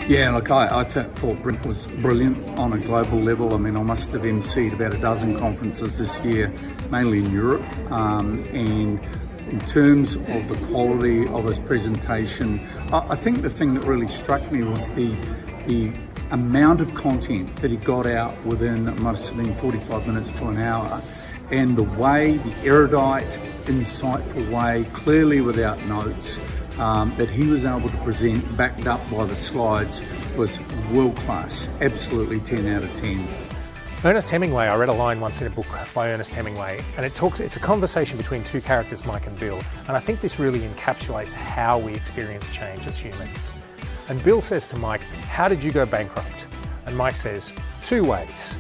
Yeah, look, I thought Brett was brilliant on a global level. I mean, I must have emceed about a dozen conferences this year, mainly in Europe. And in terms of the quality of his presentation, I think the thing that really struck me was the amount of content that he got out within, it must have been 45 minutes to an hour, and the way, the erudite, insightful way, clearly without notes, that he was able to present, backed up by the slides, was world class. Absolutely 10 out of 10. Ernest Hemingway, I read a line once in a book by Ernest Hemingway, and it's a conversation between two characters, Mike and Bill, and I think this really encapsulates how we experience change as humans. And Bill says to Mike, "How did you go bankrupt?" And Mike says, "2 ways.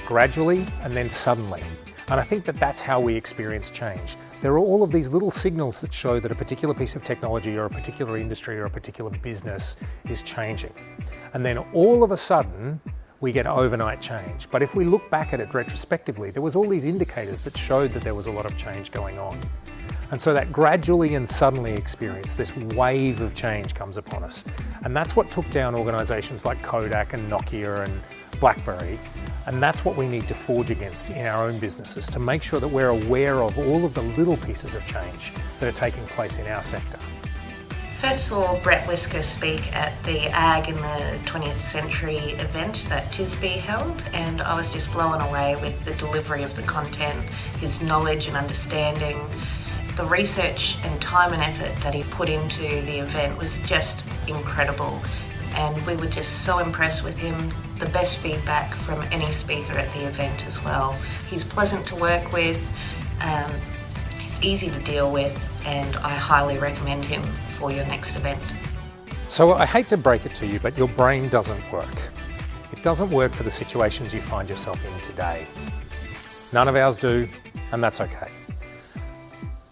Gradually and then suddenly." And I think that that's how we experience change. There are all of these little signals that show that a particular piece of technology or a particular industry or a particular business is changing. And then all of a sudden, we get overnight change. But if we look back at it retrospectively, there was all these indicators that showed that there was a lot of change going on. And so that gradually and suddenly experience, this wave of change comes upon us. And that's what took down organizations like Kodak and Nokia and BlackBerry. And that's what we need to forge against in our own businesses, to make sure that we're aware of all of the little pieces of change that are taking place in our sector. First saw Brett Wiskar speak at the Ag in the 20th Century event that TISB held, and I was just blown away with the delivery of the content, his knowledge and understanding. The research and time and effort that he put into the event was just incredible, and we were just so impressed with him. The best feedback from any speaker at the event as well. He's pleasant to work with, he's easy to deal with, and I highly recommend him for your next event. So I hate to break it to you, but your brain doesn't work. It doesn't work for the situations you find yourself in today. None of ours do, and that's okay.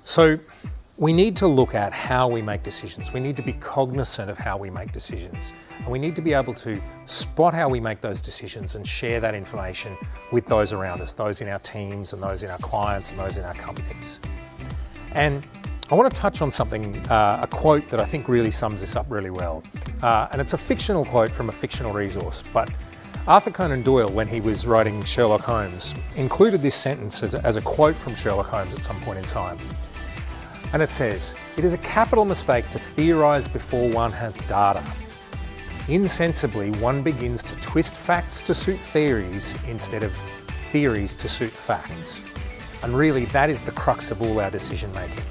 So we need to look at how we make decisions. We need to be cognizant of how we make decisions. And we need to be able to spot how we make those decisions and share that information with those around us, those in our teams and those in our clients and those in our companies. And I want to touch on something, a quote that I think really sums this up really well. And it's a fictional quote from a fictional resource, but Arthur Conan Doyle, when he was writing Sherlock Holmes, included this sentence as a quote from Sherlock Holmes at some point in time. And it says, "It is a capital mistake to theorise before one has data. Insensibly, one begins to twist facts to suit theories instead of theories to suit facts." And really, that is the crux of all our decision making.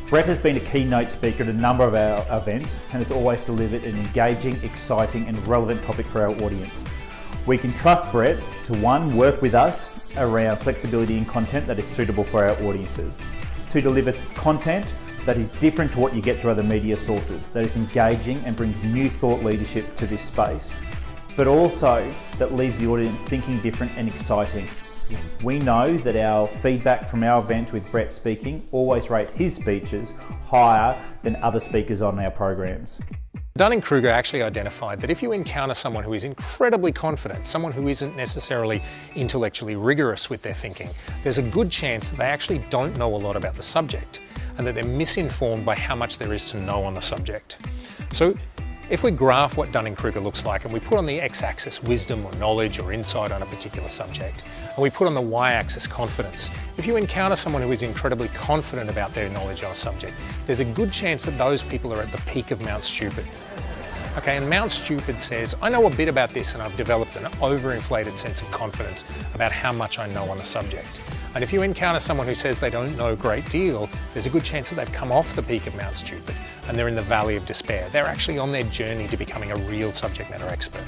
Brett has been a keynote speaker at a number of our events and has always delivered an engaging, exciting and relevant topic for our audience. We can trust Brett to, 1, work with us around flexibility in content that is suitable for our audiences, to deliver content that is different to what you get through other media sources, that is engaging and brings new thought leadership to this space, but also that leaves the audience thinking different and exciting. We know that our feedback from our event with Brett speaking always rate his speeches higher than other speakers on our programs. Dunning-Kruger actually identified that if you encounter someone who is incredibly confident, someone who isn't necessarily intellectually rigorous with their thinking, there's a good chance that they actually don't know a lot about the subject and that they're misinformed by how much there is to know on the subject. So if we graph what Dunning-Kruger looks like and we put on the x-axis wisdom or knowledge or insight on a particular subject, and we put on the y-axis confidence, if you encounter someone who is incredibly confident about their knowledge on a subject, there's a good chance that those people are at the peak of Mount Stupid. Okay, and Mount Stupid says, I know a bit about this and I've developed an overinflated sense of confidence about how much I know on the subject. And if you encounter someone who says they don't know a great deal, there's a good chance that they've come off the peak of Mount Stupid and they're in the valley of despair. They're actually on their journey to becoming a real subject matter expert.